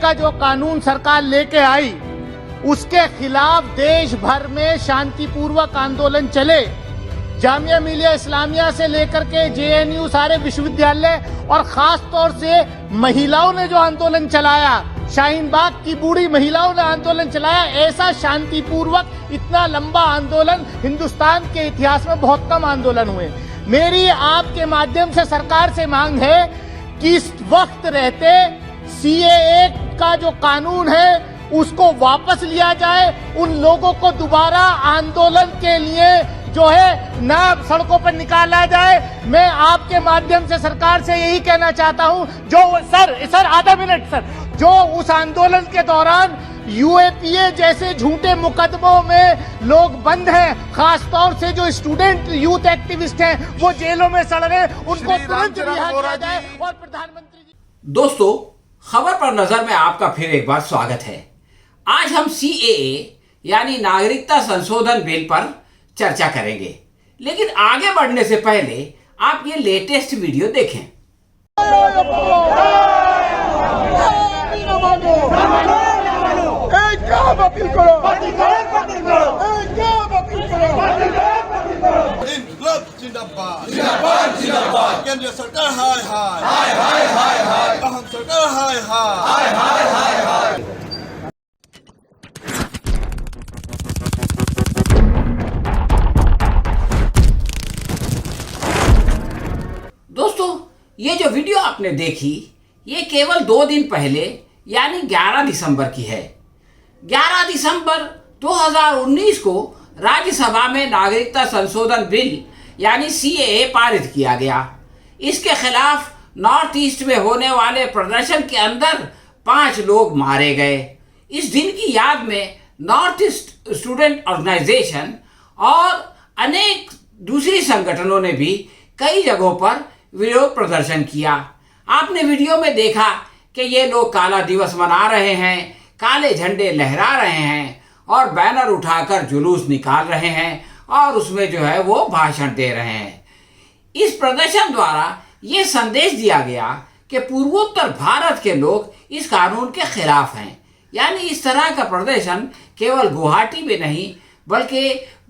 का जो कानून सरकार लेके आई उसके खिलाफ देश भर में शांतिपूर्वक आंदोलन चले। जामिया मिलिया इस्लामिया से लेकर के जेएनयू सारे विश्वविद्यालय और खास तौर से महिलाओं ने जो आंदोलन चलाया, शाहीन बाग की बूढ़ी महिलाओं ने आंदोलन चलाया, ऐसा शांतिपूर्वक इतना लंबा आंदोलन हिंदुस्तान के इतिहास में बहुत कम आंदोलन हुए। मेरी आपके माध्यम से सरकार से मांग है कि इस वक्त रहते सीएए का जो कानून है उसको वापस लिया जाए, उन लोगों को दोबारा आंदोलन के लिए जो है ना सड़कों पर निकाला जाए। मैं आपके माध्यम से सरकार से यही कहना चाहता हूं, जो सर आधा मिनट सर, जो उस आंदोलन के दौरान यूएपीए जैसे झूठे मुकदमों में लोग बंद हैं, खास तौर से जो स्टूडेंट यूथ एक्टिविस्ट हैं वो जेलों में सड़ रहे हैं, उनको तुरंत रिहा किया जाए। और प्रधानमंत्री जी, दोस्तों, खबर पर नजर में आपका फिर एक बार स्वागत है। आज हम सीएए यानी नागरिकता संशोधन बिल पर चर्चा करेंगे, लेकिन आगे बढ़ने से पहले आप ये लेटेस्ट वीडियो देखें। केंद्र सरकार हाय हाय हाय हाय हाय हाय, अहम सरकार हाय हाय हाय हाय हाय। दोस्तों, ये जो वीडियो आपने देखी ये केवल 2 दिन पहले यानी 11 दिसंबर की है। 11 दिसंबर 2019 को राज्यसभा में नागरिकता संशोधन बिल यानी सीएए पारित किया गया। इसके खिलाफ नॉर्थ ईस्ट में होने वाले प्रदर्शन के अंदर 5 लोग मारे गए। इस दिन की याद में नॉर्थ ईस्ट स्टूडेंट ऑर्गेनाइजेशन और अनेक दूसरी संगठनों ने भी कई जगहों पर विरोध प्रदर्शन किया। आपने वीडियो में देखा कि ये लोग काला दिवस मना रहे हैं, काले झंडे लहरा रहे हैं और बैनर उठाकर जुलूस निकाल रहे हैं और उसमें जो है वो भाषण दे रहे हैं। इस प्रदर्शन द्वारा ये संदेश दिया गया कि पूर्वोत्तर भारत के लोग इस कानून के खिलाफ हैं। यानी इस तरह का प्रदर्शन केवल गुवाहाटी में नहीं बल्कि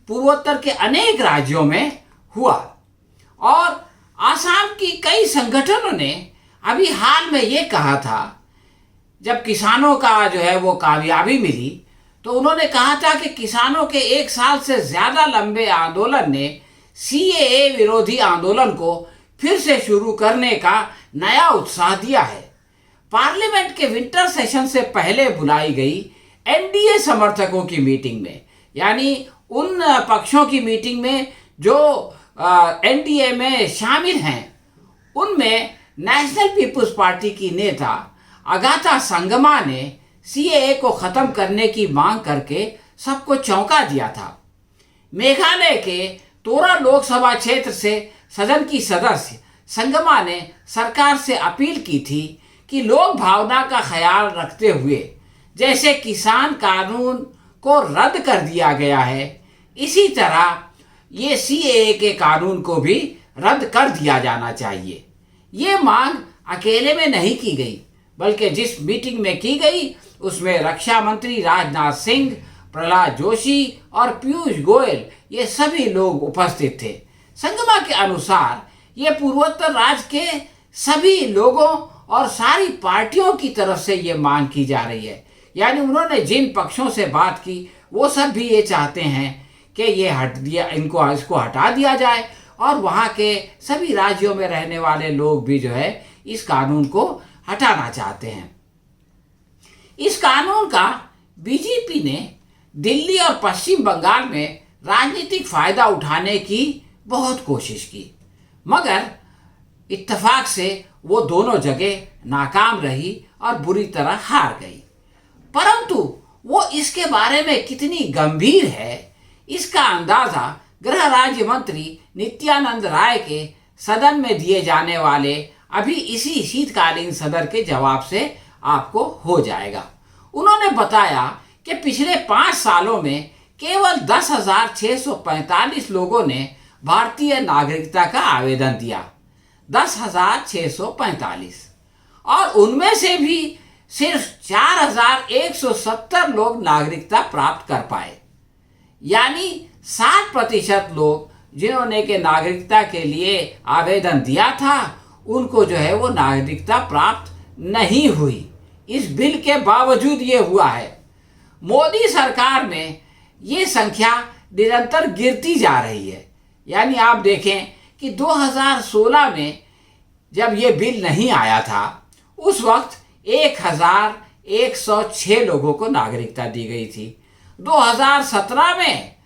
पूर्वोत्तर के अनेक राज्यों में हुआ। और आसाम की कई संगठनों ने अभी हाल में ये कहा था, जब किसानों का जो है वो कामयाबी मिली तो उन्होंने कहा था कि किसानों के 1 साल से ज़्यादा लंबे आंदोलन ने सीएए विरोधी आंदोलन को फिर से शुरू करने का नया उत्साह दिया है। पार्लियामेंट के विंटर सेशन से पहले बुलाई गई एनडीए समर्थकों की मीटिंग में, यानी उन पक्षों की मीटिंग में जो एनडीए में शामिल हैं, उनमें नेशनल पीपुल्स पार्टी की नेता अगाथा संगमा ने सीएए को ख़त्म करने की मांग करके सबको चौंका दिया था। मेघालय के तोरा लोकसभा क्षेत्र से सदन की सदस्य संगमा ने सरकार से अपील की थी कि लोक भावना का ख्याल रखते हुए जैसे किसान कानून को रद्द कर दिया गया है, इसी तरह ये सीएए के कानून को भी रद्द कर दिया जाना चाहिए। ये मांग अकेले में नहीं की गई बल्कि जिस मीटिंग में की गई उसमें रक्षा मंत्री राजनाथ सिंह, प्रहलाद जोशी और पीयूष गोयल ये सभी लोग उपस्थित थे। संगमा के अनुसार ये पूर्वोत्तर राज्य के सभी लोगों और सारी पार्टियों की तरफ से ये मांग की जा रही है। यानी उन्होंने जिन पक्षों से बात की वो सब भी ये चाहते हैं कि ये इसको हटा दिया जाए और वहाँ के सभी राज्यों में रहने वाले लोग भी जो है इस कानून को हटाना चाहते हैं। इस कानून का बीजेपी ने दिल्ली और पश्चिम बंगाल में राजनीतिक फायदा उठाने की बहुत कोशिश की, मगर इत्तेफाक से वो दोनों जगह नाकाम रही और बुरी तरह हार गई। परंतु वो इसके बारे में कितनी गंभीर है इसका अंदाजा गृह राज्य मंत्री नित्यानंद राय के सदन में दिए जाने वाले अभी इसी शीतकालीन सदन के जवाब से आपको हो जाएगा। उन्होंने बताया कि पिछले 5 सालों में केवल 10,645 लोगों ने भारतीय नागरिकता का आवेदन दिया, 10,645, और उनमें से भी सिर्फ 4,170 लोग नागरिकता प्राप्त कर पाए। यानी 60% लोग जिन्होंने के नागरिकता के लिए आवेदन दिया था उनको जो है वो नागरिकता प्राप्त नहीं हुई। इस बिल के बावजूद ये हुआ है। मोदी सरकार में ये संख्या निरंतर गिरती जा रही है। यानी आप देखें कि 2016 में जब ये बिल नहीं आया था उस वक्त 1,106 लोगों को नागरिकता दी गई थी। 2017 में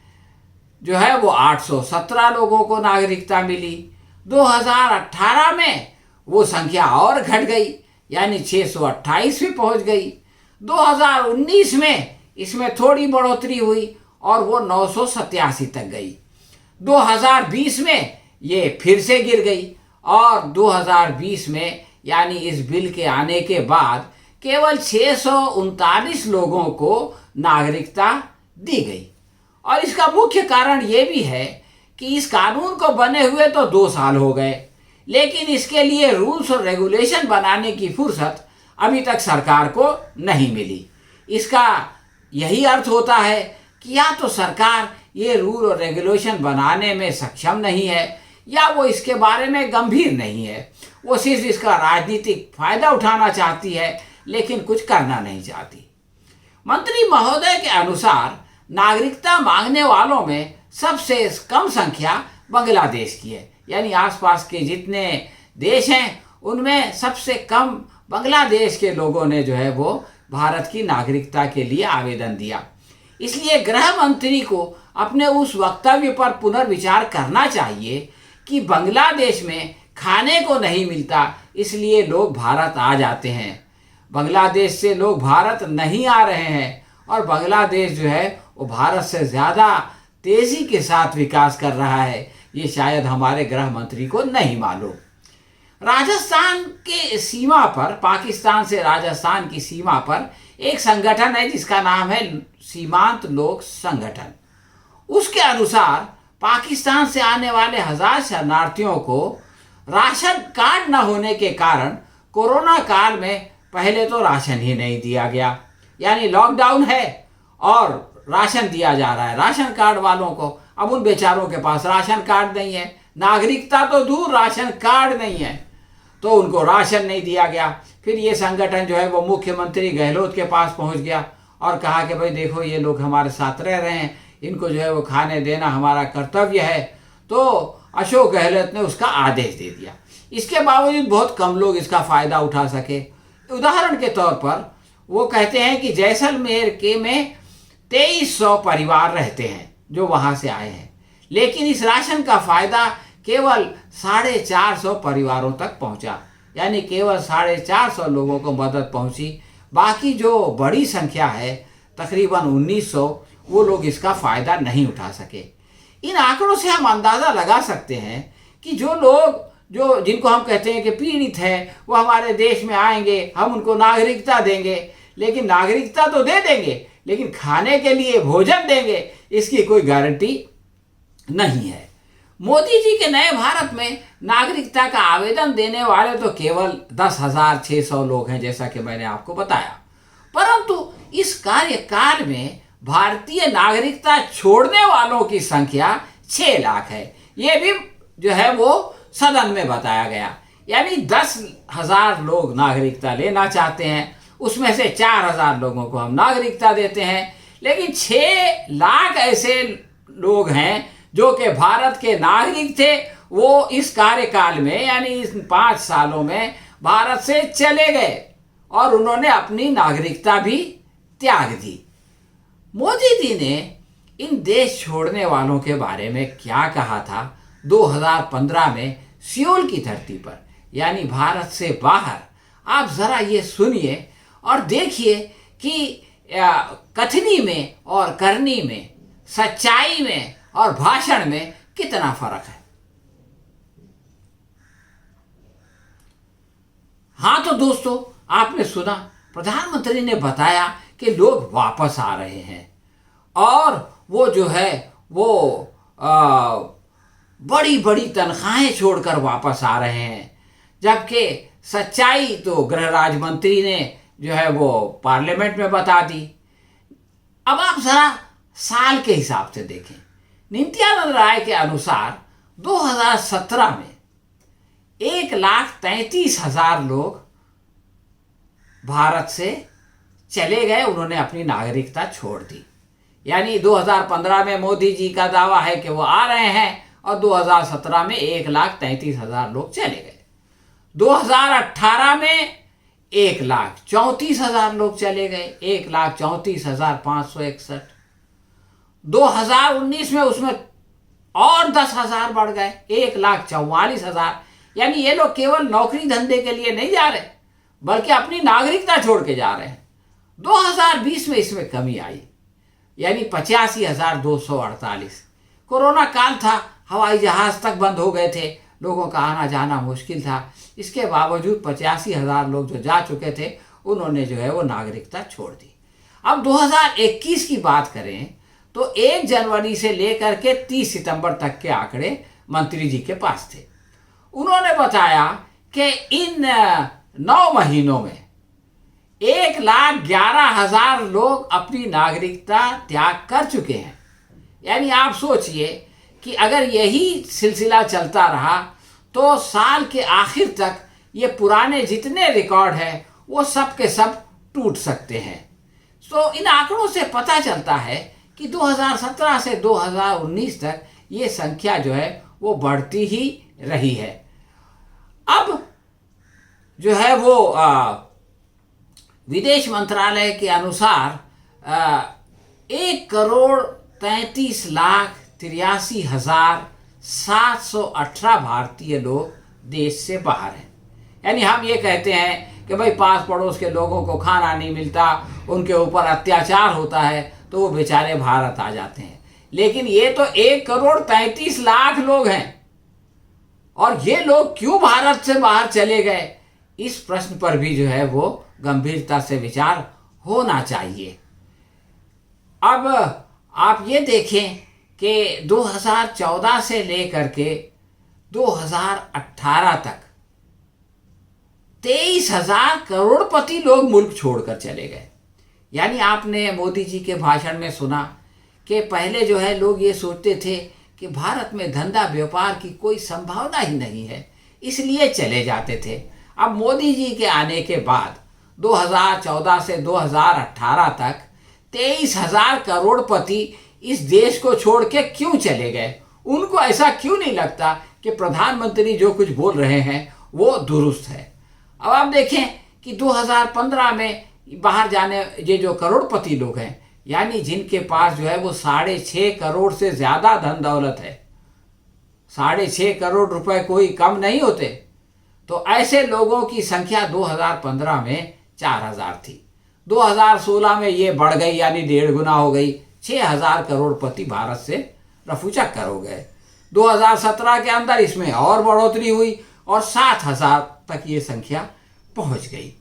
जो है वो 817 लोगों को नागरिकता मिली। 2018 में वो संख्या और घट गई, यानी 628 भी पहुंच गई। 2019 में इसमें थोड़ी बढ़ोतरी हुई और वो 987 तक गई। 2020 में ये फिर से गिर गई और 2020 में यानी इस बिल के आने के बाद केवल 639 लोगों को नागरिकता दी गई। और इसका मुख्य कारण ये भी है कि इस कानून को बने हुए तो 2 साल हो गए, लेकिन इसके लिए रूल्स और रेगुलेशन बनाने की फुर्सत अभी तक सरकार को नहीं मिली। इसका यही अर्थ होता है कि या तो सरकार ये रूल और रेगुलेशन बनाने में सक्षम नहीं है या वो इसके बारे में गंभीर नहीं है। वो सिर्फ इसका राजनीतिक फायदा उठाना चाहती है लेकिन कुछ करना नहीं चाहती। मंत्री महोदय के अनुसार नागरिकता मांगने वालों में सबसे कम संख्या बांग्लादेश की है। यानी आसपास के जितने देश हैं उनमें सबसे कम बांग्लादेश के लोगों ने जो है वो भारत की नागरिकता के लिए आवेदन दिया। इसलिए गृह मंत्री को अपने उस वक्तव्य पर पुनर्विचार करना चाहिए कि बांग्लादेश में खाने को नहीं मिलता इसलिए लोग भारत आ जाते हैं। बांग्लादेश से लोग भारत नहीं आ रहे हैं और बांग्लादेश जो है वो भारत से ज़्यादा तेज़ी के साथ विकास कर रहा है। ये शायद हमारे गृह मंत्री को नहीं मालूम। राजस्थान के सीमा पर, पाकिस्तान से राजस्थान की सीमा पर एक संगठन है जिसका नाम है सीमांत लोक संगठन। उसके अनुसार पाकिस्तान से आने वाले 1000 शरणार्थियों को राशन कार्ड न होने के कारण कोरोना काल में पहले तो राशन ही नहीं दिया गया। यानी लॉकडाउन है और राशन दिया जा रहा है राशन कार्ड वालों को। अब उन बेचारों के पास राशन कार्ड नहीं है, नागरिकता तो दूर राशन कार्ड नहीं है, तो उनको राशन नहीं दिया गया। फिर ये संगठन जो है वो मुख्यमंत्री गहलोत के पास पहुंच गया और कहा कि भाई देखो ये लोग हमारे साथ रह रहे हैं, इनको जो है वो खाने देना हमारा कर्तव्य है। तो अशोक गहलोत ने उसका आदेश दे दिया। इसके बावजूद बहुत कम लोग इसका फ़ायदा उठा सके। उदाहरण के तौर पर वो कहते हैं कि जैसलमेर के में 2300 परिवार रहते हैं जो वहाँ से आए हैं, लेकिन इस राशन का फ़ायदा केवल 450 परिवारों तक पहुँचा। यानी केवल 450 लोगों को मदद पहुँची। बाकी जो बड़ी संख्या है तकरीबन 1900, वो लोग इसका फ़ायदा नहीं उठा सके। इन आंकड़ों से हम अंदाज़ा लगा सकते हैं कि जो लोग जिनको हम कहते हैं कि पीड़ित है वो हमारे देश में आएंगे, हम उनको नागरिकता देंगे, लेकिन नागरिकता तो दे देंगे लेकिन खाने के लिए भोजन देंगे इसकी कोई गारंटी नहीं है। मोदी जी के नए भारत में नागरिकता का आवेदन देने वाले तो केवल 10,600 लोग हैं, जैसा कि मैंने आपको बताया। परंतु इस कार्यकाल में भारतीय नागरिकता छोड़ने वालों की संख्या 6 लाख है। ये भी जो है वो सदन में बताया गया। यानी 10,000 लोग नागरिकता लेना चाहते हैं, उसमें से 4,000 लोगों को हम नागरिकता देते हैं, लेकिन 6 लाख ऐसे लोग हैं जो कि भारत के नागरिक थे। वो इस कार्यकाल में यानी इस 5 सालों में भारत से चले गए और उन्होंने अपनी नागरिकता भी त्याग दी। मोदी जी ने इन देश छोड़ने वालों के बारे में क्या कहा था 2015 में सियोल की धरती पर, यानी भारत से बाहर। आप ज़रा ये सुनिए और देखिए कि कथनी में और करनी में, सच्चाई में और भाषण में कितना फर्क है। हाँ तो दोस्तों, आपने सुना प्रधानमंत्री ने बताया कि लोग वापस आ रहे हैं और वो जो है वो बड़ी बड़ी तनख्वाहें छोड़कर वापस आ रहे हैं। जबकि सच्चाई तो गृह राज्य मंत्री ने जो है वो पार्लियामेंट में बता दी। अब आप जरा साल के हिसाब से देखें। नित्यानंद राय के अनुसार 2017 में 1,33,000 लोग भारत से चले गए, उन्होंने अपनी नागरिकता छोड़ दी। यानी 2015 में मोदी जी का दावा है कि वो आ रहे हैं और 2017 में 1,33,000 लोग चले गए। 2018 में 1,34,000 लोग चले गए, 1,34,561। 2019 में उसमें और 10,000 बढ़ गए, 1,44,000। यानी ये लोग केवल नौकरी धंधे के लिए नहीं जा रहे बल्कि अपनी नागरिकता छोड़ के जा रहे हैं। 2020 में इसमें कमी आई, यानी 85,248। कोरोना काल था, हवाई जहाज तक बंद हो गए थे, लोगों का आना जाना मुश्किल था। इसके बावजूद 85,000 लोग जो जा चुके थे उन्होंने जो है वो नागरिकता छोड़ दी। अब 2021 की बात करें तो 1 जनवरी से लेकर के 30 सितंबर तक के आंकड़े मंत्री जी के पास थे। उन्होंने बताया कि इन 9 महीनों में 1,11,000 लोग अपनी नागरिकता त्याग कर चुके हैं। यानी आप सोचिए कि अगर यही सिलसिला चलता रहा तो साल के आखिर तक ये पुराने जितने रिकॉर्ड हैं वो सब के सब टूट सकते हैं। तो इन आंकड़ों से पता चलता है कि 2017 से 2019 तक ये संख्या जो है वो बढ़ती ही रही है। अब जो है वो विदेश मंत्रालय के अनुसार 1,33,83,718 भारतीय लोग देश से बाहर हैं। यानी हम ये कहते हैं कि भाई पास पड़ोस के लोगों को खाना नहीं मिलता, उनके ऊपर अत्याचार होता है तो वो बेचारे भारत आ जाते हैं, लेकिन ये तो 1,33,00,000 लोग हैं। और ये लोग क्यों भारत से बाहर चले गए, इस प्रश्न पर भी जो है वो गंभीरता से विचार होना चाहिए। अब आप ये देखें कि 2014 से लेकर के 2018 तक 23,000 करोड़पति लोग मुल्क छोड़कर चले गए। यानी आपने मोदी जी के भाषण में सुना कि पहले जो है लोग ये सोचते थे कि भारत में धंधा व्यापार की कोई संभावना ही नहीं है, इसलिए चले जाते थे। अब मोदी जी के आने के बाद 2014 से 2018 तक 23,000 करोड़पति इस देश को छोड़ के क्यों चले गए? उनको ऐसा क्यों नहीं लगता कि प्रधानमंत्री जो कुछ बोल रहे हैं वो दुरुस्त है? अब आप देखें कि 2015 में बाहर जाने ये जो करोड़पति लोग हैं, यानी जिनके पास जो है वो 6.5 करोड़ से ज़्यादा धन दौलत है, 6.5 करोड़ रुपए कोई कम नहीं होते, तो ऐसे लोगों की संख्या 2015 में 4,000 थी। 2016 में ये बढ़ गई, यानी 1.5 गुना हो गई, 6,000 करोड़पति भारत से रफूचक्कर हो गए। 2017 के अंदर इसमें और बढ़ोतरी हुई और 7,000 तक ये संख्या पहुंच गई।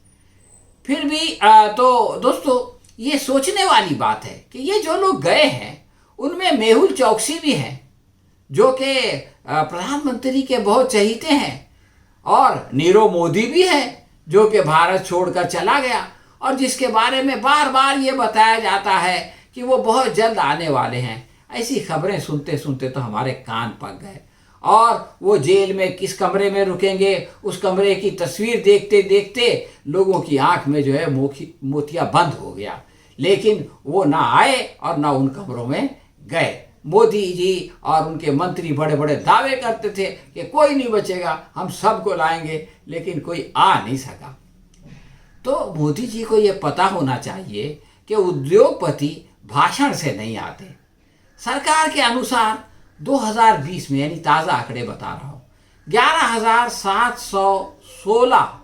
फिर भी तो दोस्तों ये सोचने वाली बात है कि ये जो लोग गए हैं उनमें मेहुल चौकसी भी हैं, जो कि प्रधानमंत्री के बहुत चहीते हैं, और नीरव मोदी भी है जो कि भारत छोड़कर चला गया और जिसके बारे में बार बार ये बताया जाता है कि वो बहुत जल्द आने वाले हैं। ऐसी खबरें सुनते सुनते तो हमारे कान पक गए। और वो जेल में किस कमरे में रुकेंगे, उस कमरे की तस्वीर देखते देखते लोगों की आंख में जो है मोतिया बंद हो गया, लेकिन वो ना आए और ना उन कमरों में गए। मोदी जी और उनके मंत्री बड़े बड़े दावे करते थे कि कोई नहीं बचेगा, हम सबको लाएंगे, लेकिन कोई आ नहीं सका। तो मोदी जी को ये पता होना चाहिए कि उद्योगपति भाषण से नहीं आते। सरकार के अनुसार 2020 में, यानी ताज़ा आंकड़े बता रहा हूँ, 11,716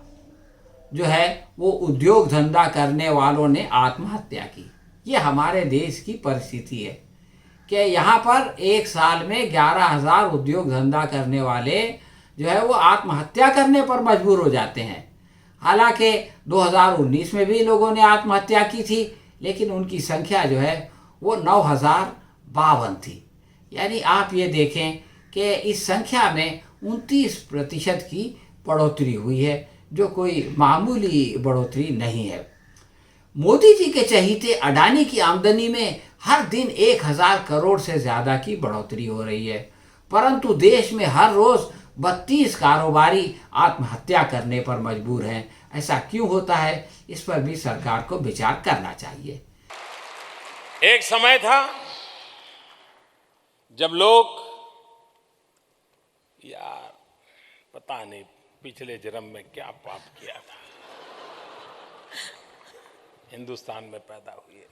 जो है वो उद्योग धंधा करने वालों ने आत्महत्या की। ये हमारे देश की परिस्थिति है कि यहाँ पर एक साल में 11,000 उद्योग धंधा करने वाले जो है वो आत्महत्या करने पर मजबूर हो जाते हैं। हालांकि 2019 में भी लोगों ने आत्महत्या की थी, लेकिन उनकी संख्या जो है वो 9,052 थी। यानी आप ये देखें कि इस संख्या में 29% की बढ़ोतरी हुई है, जो कोई मामूली बढ़ोतरी नहीं है। मोदी जी के चहीते अडानी की आमदनी में हर दिन 1000 करोड़ से ज्यादा की बढ़ोतरी हो रही है, परंतु देश में हर रोज 32 कारोबारी आत्महत्या करने पर मजबूर हैं। ऐसा क्यों होता है, इस पर भी सरकार को विचार करना चाहिए। एक समय था जब लोग, यार पता नहीं पिछले जन्म में क्या पाप किया था, हिंदुस्तान में पैदा हुए,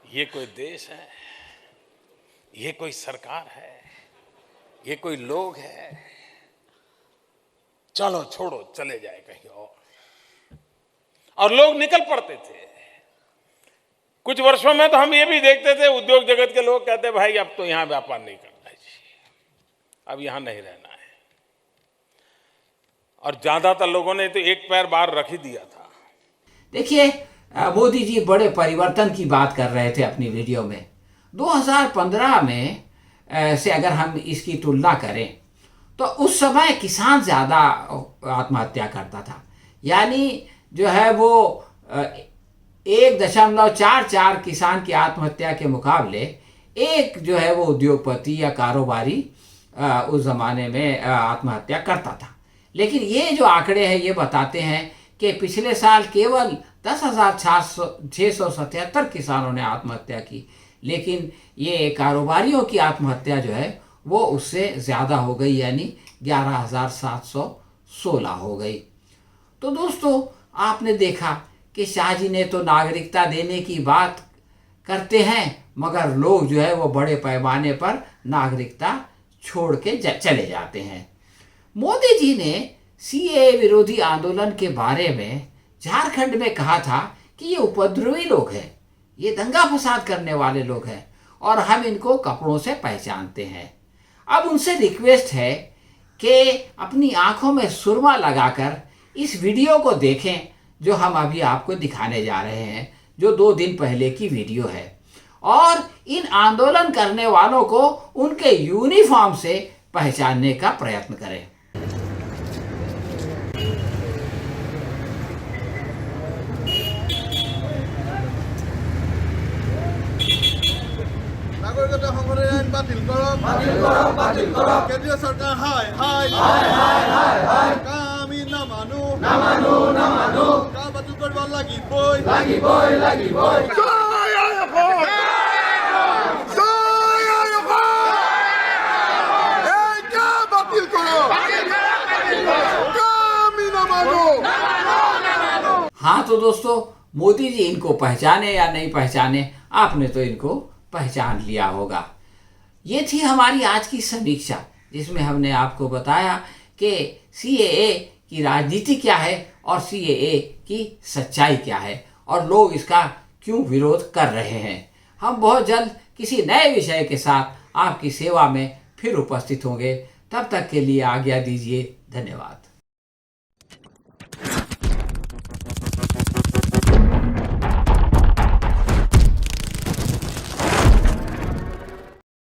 ये कोई देश है, ये कोई सरकार है, ये कोई लोग है, चलो छोड़ो चले जाए कहीं और लोग निकल पड़ते थे। कुछ वर्षों में तो हम ये भी देखते थे, उद्योग जगत के लोग कहते भाई अब तो यहां व्यापार नहीं करना है जी, अब यहां नहीं रहना है, और ज्यादातर लोगों ने तो एक पैर बाहर रख ही दिया था। देखिए, मोदी जी बड़े परिवर्तन की बात कर रहे थे अपनी वीडियो में। 2015 में से अगर हम इसकी तुलना करें तो उस समय किसान ज़्यादा आत्महत्या करता था, यानी जो है वो 1.44 किसान की आत्महत्या के मुकाबले एक जो है वो उद्योगपति या कारोबारी उस ज़माने में आत्महत्या करता था। लेकिन ये जो आंकड़े हैं ये बताते हैं कि पिछले साल केवल 10,677 किसानों ने आत्महत्या की, लेकिन ये कारोबारियों की आत्महत्या जो है वो उससे ज़्यादा हो गई, यानी 11,716 हो गई। तो दोस्तों, आपने देखा कि शाह जी ने तो नागरिकता देने की बात करते हैं, मगर लोग जो है वो बड़े पैमाने पर नागरिकता छोड़ के चले जाते हैं। मोदी जी ने सीएए विरोधी आंदोलन के बारे में झारखंड में कहा था कि ये उपद्रवी लोग हैं, ये दंगा फसाद करने वाले लोग हैं और हम इनको कपड़ों से पहचानते हैं। अब उनसे रिक्वेस्ट है कि अपनी आंखों में सुरमा लगाकर इस वीडियो को देखें जो हम अभी आपको दिखाने जा रहे हैं, जो 2 दिन पहले की वीडियो है, और इन आंदोलन करने वालों को उनके यूनिफॉर्म से पहचानने का प्रयत्न करें। নাগরিকতা সংশোধনী আইন বাতিল কৰক, কেন্দ্ৰীয় চৰকাৰ হাই হাই, আমি নামানো, কা বাতিল কৰিব লাগিবই। জয় আইএফএ, জয় আইএফএ, এই কা বাতিল কৰক, কা আমি নামানো। हाँ तो दोस्तों, मोदी जी इनको पहचाने या नहीं पहचाने, आपने तो इनको पहचान लिया होगा। ये थी हमारी आज की समीक्षा, जिसमें हमने आपको बताया कि सीएए की राजनीति क्या है और सीएए की सच्चाई क्या है और लोग इसका क्यों विरोध कर रहे हैं। हम बहुत जल्द किसी नए विषय के साथ आपकी सेवा में फिर उपस्थित होंगे। तब तक के लिए आज्ञा दीजिए। धन्यवाद।